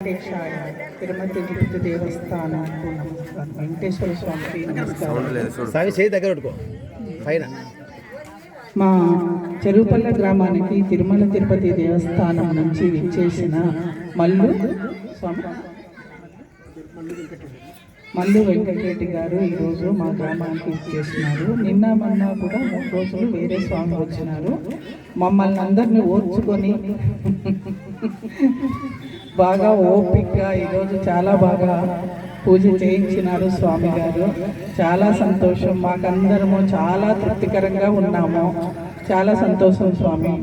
వెంకటేశాయ తిరుమతి తిరుపతి దేవస్థానంకు నమస్కారం. వెంకటేశ్వర స్వామికి నమస్కారం. మా చెరువుపల్ల గ్రామానికి తిరుమల తిరుపతి దేవస్థానం నుంచి విచ్చేసిన మల్లు వెంకటరెడ్డి గారు ఈరోజు మా గ్రామానికి విచ్చేసినారు. నిన్న మొన్న కూడా 3 రోజులు వేరే స్వామి వచ్చినారు. మమ్మల్ని అందరినీ ఓర్చుకొని బాగా ఓపికగా ఈరోజు చాలా బాగా పూజ చేయించినారు స్వామి గారు. చాలా సంతోషం, మాకందరము చాలా తృప్తికరంగా ఉన్నాము. చాలా సంతోషం స్వామి.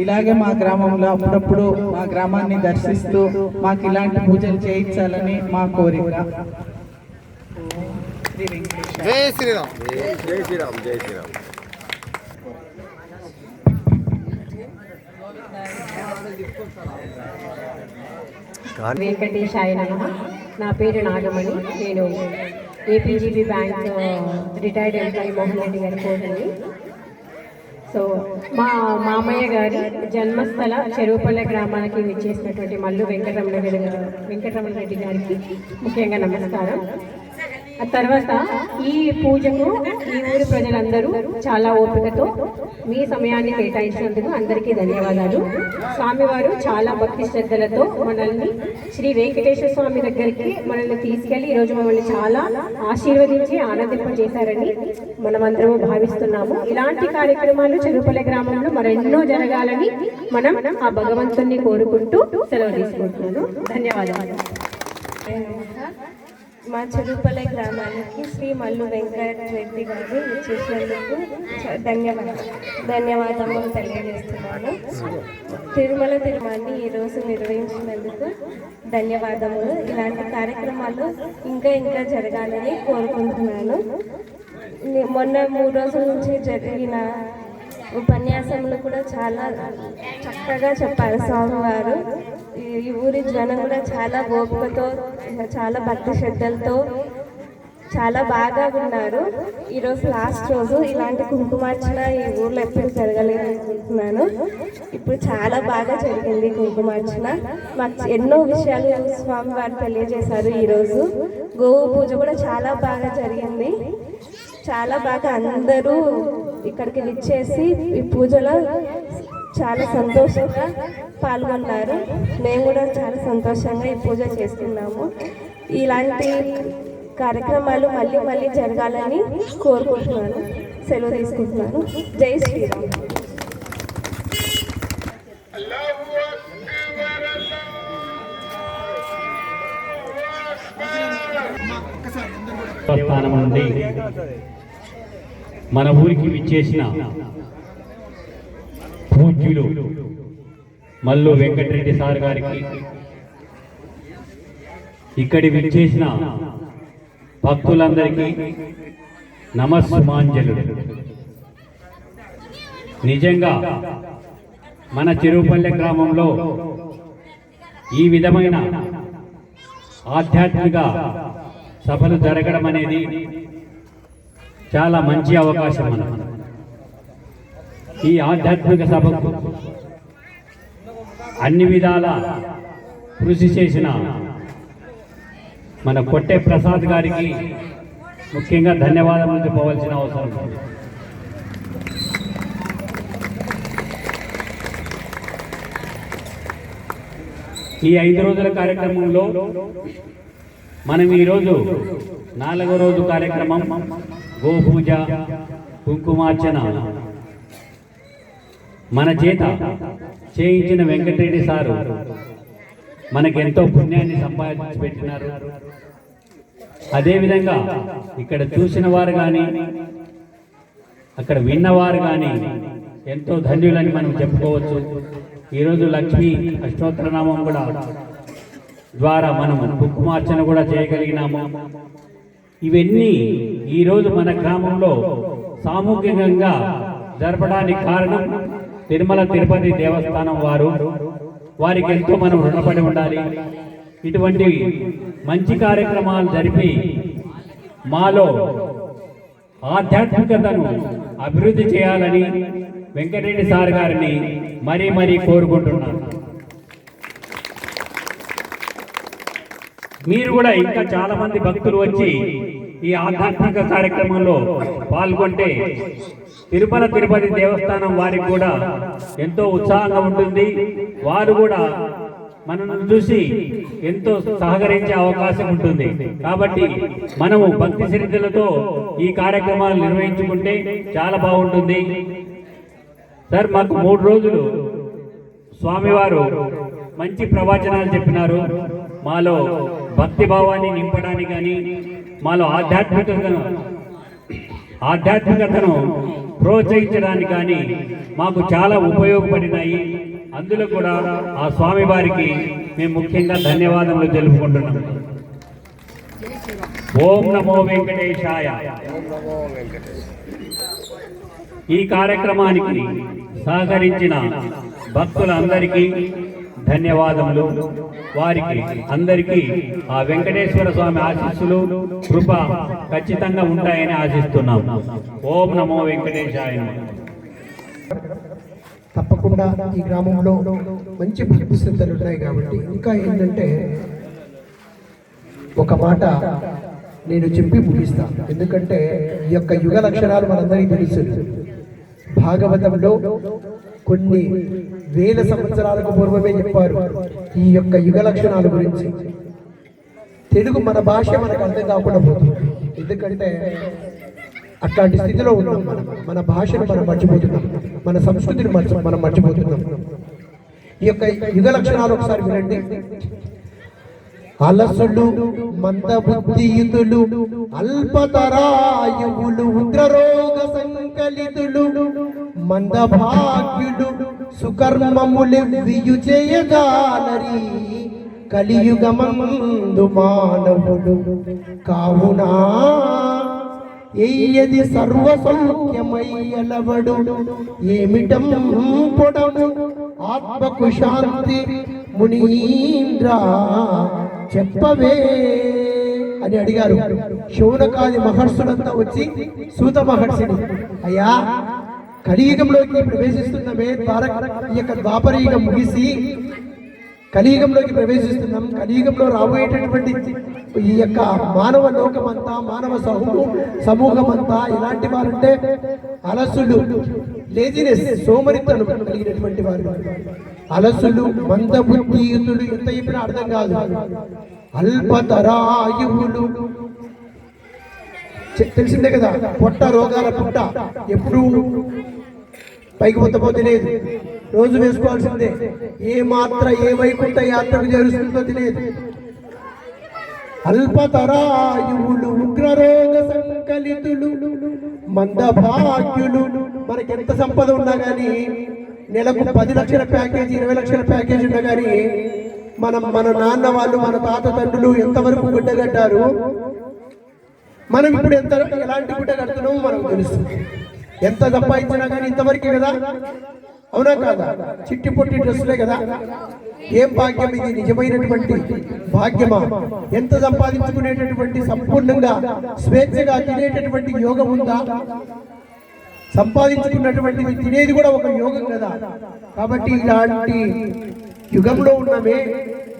ఇలాగే మా గ్రామంలో అప్పుడప్పుడు మా గ్రామాన్ని దర్శిస్తూ మాకు ఇలాంటి పూజలు చేయించాలని మా కోరిక. జై శ్రీరామ్. జై శ్రీరామ్. జై శ్రీరామ్. వెంకటేశాయ నమః. నా పేరు నాగమణి. నేను APGB bank retired employee Mohan Reddy గారి కోడలిని. సో మా మామయ్య గారి జన్మస్థల చెరువుపల్లె గ్రామానికి విచ్చేసినటువంటి మల్లు వెంకటరమణ రెడ్డి గారికి ముఖ్యంగా నమస్కారం. ఆ తర్వాత ఈ పూజకు ఈ ఊరి ప్రజలందరూ చాలా ఓపికతో మీ సమయాన్ని కేటాయించినందుకు అందరికీ ధన్యవాదాలు. స్వామివారు చాలా భక్తి శ్రద్ధలతో మనల్ని శ్రీ వెంకటేశ్వర స్వామి దగ్గరికి మనల్ని తీసుకెళ్లి ఈరోజు మమ్మల్ని చాలా ఆశీర్వదించి ఆనందింపజేశారని మనమందరము భావిస్తున్నాము. ఇలాంటి కార్యక్రమాలు చెరువుపల్లె గ్రామంలో మరెన్నో జరగాలని మనం ఆ భగవంతుని కోరుకుంటూ సెలవు తీసుకుంటున్నాను. ధన్యవాదాలు. మా చెరువుపల్లె గ్రామానికి శ్రీ మల్లు వెంకటరెడ్డి గారు చేసినందుకు ధన్యవాదములు తెలియజేస్తున్నాను. తిరుమలని ఈరోజు నిర్వహించినందుకు ధన్యవాదములు. ఇలాంటి కార్యక్రమాలు ఇంకా జరగాలని కోరుకుంటున్నాను. మొన్న 3 రోజుల నుంచి జరిగిన ఉపన్యాసములు కూడా చాలా చక్కగా చెప్పారు స్వామివారు. ఈ ఊరి జనం కూడా చాలా ఓపికతో చాలా భక్తి శ్రద్ధలతో చాలా బాగా ఉన్నారు. ఈరోజు లాస్ట్ రోజు. ఇలాంటి కుంకుమార్చన ఈ ఊర్లో ఎప్పుడు జరగలేదు అనుకుంటున్నాను. ఇప్పుడు చాలా బాగా జరిగింది కుంకుమార్చన. మాకు ఎన్నో విషయాలు స్వామివారు తెలియజేశారు. ఈరోజు గోవు పూజ కూడా చాలా బాగా జరిగింది. చాలా బాగా అందరూ ఇక్కడికి విచ్చేసి ఈ పూజలో చాలా సంతోషంగా పాల్గొన్నారు. మేము కూడా చాలా సంతోషంగా ఈ పూజ చేస్తున్నాము. ఇలాంటి కార్యక్రమాలు మళ్ళీ జరగాలని కోరుకుంటున్నాను. సెలవు తీసుకుంటున్నాను. జై శ్రీరామ్. స్థానం నుండి మన ఊరికి విచ్చేసిన పూజ్యులు మల్లు వెంకటరెడ్డి సార్ గారికి, ఇక్కడి విచ్చేసిన భక్తులందరికీ నమస్సుమాంజలు. నిజంగా మన చెరువుపల్లె గ్రామంలో ఈ విధమైన ఆధ్యాత్మిక సభలు జరగడం అనేది చాలా మంచి అవకాశం. ఈ ఆధ్యాత్మిక సభకు అన్ని విధాల కృషి చేసిన మన కొట్టే ప్రసాద్ గారికి ముఖ్యంగా ధన్యవాదాలు చెప్పవలసిన అవసరం ఉంది. ఈ 5 రోజుల కార్యక్రమంలో మనం ఈరోజు 4వ రోజు కార్యక్రమం గోపూజ కుంకుమార్చన మన చేత చేయించిన వెంకటరెడ్డి సారు మనకెంతో పుణ్యాన్ని సంపాదించి పెట్టినారు. అదేవిధంగా ఇక్కడ చూసిన వారు కానీ అక్కడ విన్నవారు కానీ ఎంతో ధన్యులని మనం చెప్పుకోవచ్చు. ఈరోజు లక్ష్మీ అష్టోత్తరనామం కూడా ద్వారా మనం కుంకుమార్చన కూడా చేయగలిగినాము. ఇవన్నీ ఈరోజు మన గ్రామంలో సామూహికంగా జరపడానికి కారణం తిరుమల తిరుపతి దేవస్థానం వారికి ఎంతో మనం రుణపడి ఉండాలి. ఇటువంటి మంచి కార్యక్రమాలు జరిపి మాలో ఆధ్యాత్మికతను అభివృద్ధి చేయాలని వెంకటరెడ్డి సార్ గారిని మరీ కోరుకుంటున్నాను. మీరు కూడా ఇంకా చాలా మంది భక్తులు వచ్చి ఈ ఆధ్యాత్మిక కార్యక్రమంలో పాల్గొంటే తిరుపతి దేవస్థానం వారికి కూడా ఎంతో ఉత్సాహంగా ఉంటుంది. వారు కూడా మనల్ని చూసి ఎంతో సహకరించే అవకాశం ఉంటుంది. కాబట్టి మనము భక్తి శ్రద్ధలతో ఈ కార్యక్రమాలు నిర్వహించుకుంటే చాలా బాగుంటుంది. సార్, మాకు 3 రోజులు స్వామివారు మంచి ప్రవచనాలు చెప్పినారు. మాలో భక్తి భావాన్ని నింపడానికి కానీ మాలో ఆధ్యాత్మికతను ప్రోత్సహించడానికి కానీ మాకు చాలా ఉపయోగపడినాయి. అందులో కూడా ఆ స్వామి వారికి మేము ముఖ్యంగా ధన్యవాదములు తెలుపుకుంటున్నాం. ఓం నమో వెంకటేశాయ. ఈ కార్యక్రమానికి సహకరించిన భక్తులందరికీ ధన్యవాదములు. వారికి అందరికీ ఆ వెంకటేశ్వర స్వామి ఆశీస్సులు కృప ఖచ్చితంగా ఉంటాయని ఆశిస్తున్నాం. ఓం నమో వెంకటేశాయ. తప్పకుండా ఈ గ్రామంలో మంచి భక్తి శ్రద్ధలు ఉన్నాయి. కాబట్టి ఇంకా ఏంటంటే ఒక మాట నేను చెప్పి ముగిస్తాను. ఎందుకంటే ఈ యొక్క యుగ లక్షణాలు మనందరికీ తెలుసు. భాగవతంలో కొన్ని వేల సంవత్సరాలకు పూర్వమే చెప్పారు ఈ యొక్క యుగ లక్షణాల గురించి. తెలుగు మన భాష మనకు అర్థం కాకుండా పోతుంది. ఎందుకంటే అట్లాంటి స్థితిలో ఉన్నాం. మన భాషను మనం మర్చిపోతున్నాం, మన సంస్కృతిని మనం మర్చిపోతున్నాం. ఈ యొక్క యుగ లక్షణాలు ఒకసారి వినండి. అలసులు, మందబుద్ధియుతులు, అల్పతరాయువులు, ఉగ్రరోగ సంకలితులు, మందభాగ్యులు, సుకర్మములెవ్వియు చేయగాలరి కలియుగమందు మానవులు కావునా ఎయ్యది సర్వ సౌఖ్యమయ్యలవడు ఏమిటం పొడవు ఆత్మకు శాంతి మునీంద్ర చెప్పవే అని అడిగారు. శౌనకాది మహర్షులంతా వచ్చి సూత మహర్షిని, అయ్యా కలియుగంలోకి ప్రవేశిస్తున్నామే, ఈ యొక్క ద్వాపరయుగం ముగిసి కలియుగంలోకి ప్రవేశిస్తున్నాం. కలియుగంలో రాబోయేటటువంటి ఈ యొక్క మానవ లోకమంతా, మానవ సమూహమంతా ఇలాంటి వారంటే అలసులు, లేజినెస్, సోమరితనం కలిగినటువంటి వారు. అలసులు, మందబుద్ధియుతులు, ఎంత చెప్పినా అర్థం కాదు. అల్పతరాయువులు, తెలిసిందే కదా, పొట్ట రోగాల పుట్ట ఎప్పుడు పైకి పోతపో తెలియదు, రోజు వేసుకోవాల్సిందే. ఏ మాత్ర ఏ వైకుంఠ యాత్రకు చేరుస్తుందో తెలియదు. అల్పతరాయువులు, ఉగ్రరోగ సంకలితులు, మందభాగ్యులు. మనకెంత సంపద ఉన్నా కానీ, నెలకు 10 లక్షల ప్యాకేజీ, 20 లక్షల ప్యాకేజీ ఉన్నా కానీ మన నాన్న వాళ్ళు, మన తాత తండ్రులు ఎంతవరకు గుడ్డ కట్టారు, మనం ఇప్పుడు ఎలాంటి గుడ్డ కడుతున్నామో మనకు తెలుస్తుంది. ఎంత సంపాదించినా కానీ ఇంతవరకే కదా, అవునా కాదా? చిట్టి పొట్టి డ్రెస్సులే కదా. ఏం భాగ్యం ఇది, నిజమైనటువంటి భాగ్యమా? ఎంత సంపాదించుకునేటటువంటి సంపూర్ణంగా స్వేచ్ఛగా తినేటటువంటి యోగం ఉందా? సంపాదించుకున్నటువంటిది తినేది కూడా ఒక యోగం కదా. కాబట్టి ఇలాంటి యుగంలో ఉన్నమే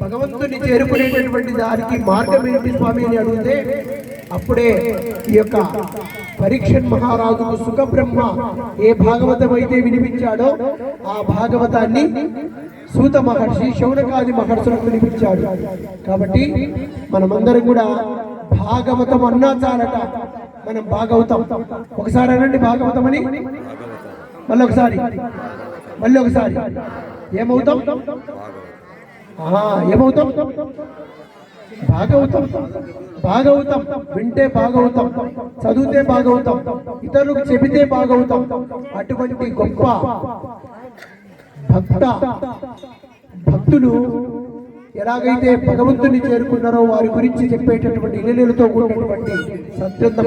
భగవంతుని చేరుకునేటటువంటి దానికి మార్గం ఏంటి స్వామి అని అడిగితే, అప్పుడే ఈ యొక్క పరీక్షణ్ మహారాజుకు సుఖబ్రహ్మ ఏ భాగవతం అయితే వినిపించాడో ఆ భాగవతాన్ని సూత మహర్షి శౌనకాది మహర్షులకు వినిపించాడు. కాబట్టి మనమందరం కూడా భాగవతం అన్నా చాలట, మనం భాగవతం. ఒకసారి అనండి భాగవతం అని, మళ్ళీ ఒకసారి ఏమవుతాం? ఏమవుతాం? భాగవతం వింటే భాగవతం, చదివితే భాగవతం, ఇతరులకు చెబితే భాగవతం. అటువంటి గొప్ప భక్తులు ఎలాగైతే భగవంతుని చేరుకున్నారో వారి గురించి చెప్పేటటువంటి ఇళ్ళతో కూడినటువంటి సత్యంతం,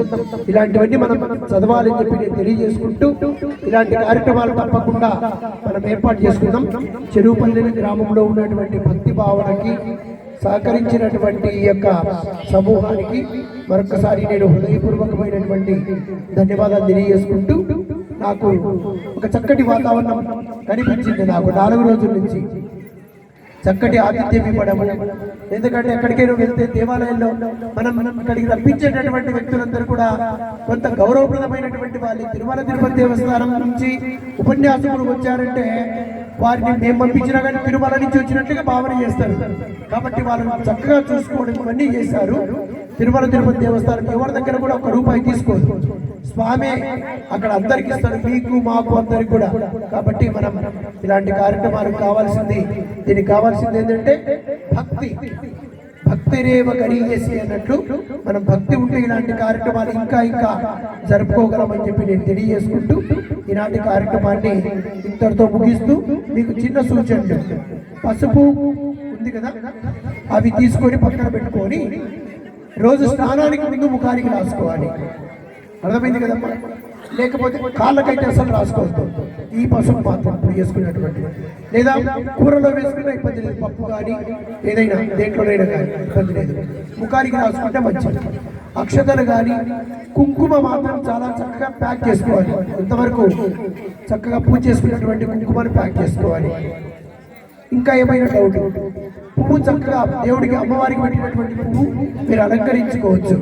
ఇలాంటివన్నీ మనం చదవాలని చెప్పి నేను తెలియజేసుకుంటూ, ఇలాంటి కార్యక్రమాలు తప్పకుండా మనం ఏర్పాటు చేసుకుందాం. చెరువుపల్లి గ్రామంలో ఉన్నటువంటి భక్తి భావనకి సహకరించినటువంటి ఈ యొక్క సమూహానికి మరొకసారి నేను హృదయపూర్వకమైనటువంటి ధన్యవాదాలు తెలియజేసుకుంటూ, నాకు ఒక చక్కటి వాతావరణం కనిపించింది. నాకు 4 రోజుల నుంచి చక్కటి ఆతిథ్యం ఇవ్వడము. ఎందుకంటే ఎక్కడికైనా వెళ్తే దేవాలయంలో మనం ఇక్కడికి రప్పించేటటువంటి వ్యక్తులందరూ కూడా కొంత గౌరవప్రదమైనటువంటి వాళ్ళు. తిరుమల తిరుపతి దేవస్థానం నుంచి ఉపన్యాసకులు వచ్చారంటే వారిని మేము పంపించినా కానీ తిరుమల నుంచి వచ్చినట్లుగా భావన చేస్తారు. కాబట్టి వాళ్ళని చక్కగా చూసుకోవడం ఇవన్నీ చేశారు. తిరుమల తిరుపతి దేవస్థానం ఎవరి దగ్గర కూడా ఒక రూపాయి తీసుకోదు. స్వామి అక్కడ అందరికి ఇస్తారు, మీకు మాకు అందరికి కూడా. కాబట్టి మనం ఇలాంటి కార్యక్రమాలు కావాల్సింది, దీనికి కావాల్సింది ఏంటంటే భక్తి. భక్తిరేవ గరీయసి అన్నట్లు మనం భక్తి ఉంటే ఇలాంటి కార్యక్రమాలు ఇంకా ఇంకా జరుపుకోగలమని చెప్పి నేను తెలియజేసుకుంటూ ఇలాంటి కార్యక్రమాన్ని ఇంతటితో ముగిస్తూ మీకు చిన్న సూచనలు. పసుపు ఉంది కదా, అవి తీసుకొని పక్కన పెట్టుకొని రోజు స్నానానికి ముందు ముఖానికి రాసుకోవాలి. అర్థమైంది కదమ్మా? లేకపోతే కాళ్ళకైతే అసలు రాసుకోవద్దు. ఈ పసుపు మాత్రం ఇప్పుడు వేసుకున్నటువంటి, లేదా కూరలో వేసుకున్న ఇబ్బంది లేదు, పప్పు కానీ ఏదైనా దేంట్లోనైనా కానీ ఇబ్బంది లేదు. ముఖానికి రాసుకుంటే మంచిది. అక్షతలు కానీ కుంకుమ మాత్రం చాలా చక్కగా ప్యాక్ చేసుకోవాలి. ఇంతవరకు చక్కగా పూజ చేసుకున్నటువంటి కుంకుమని ప్యాక్ చేసుకోవాలి. ఇంకా ఏమైనా డౌట్? పువ్వు చక్కగా దేవుడికి అమ్మవారికి పెట్టినటువంటి పువ్వు మీరు అలంకరించుకోవచ్చు.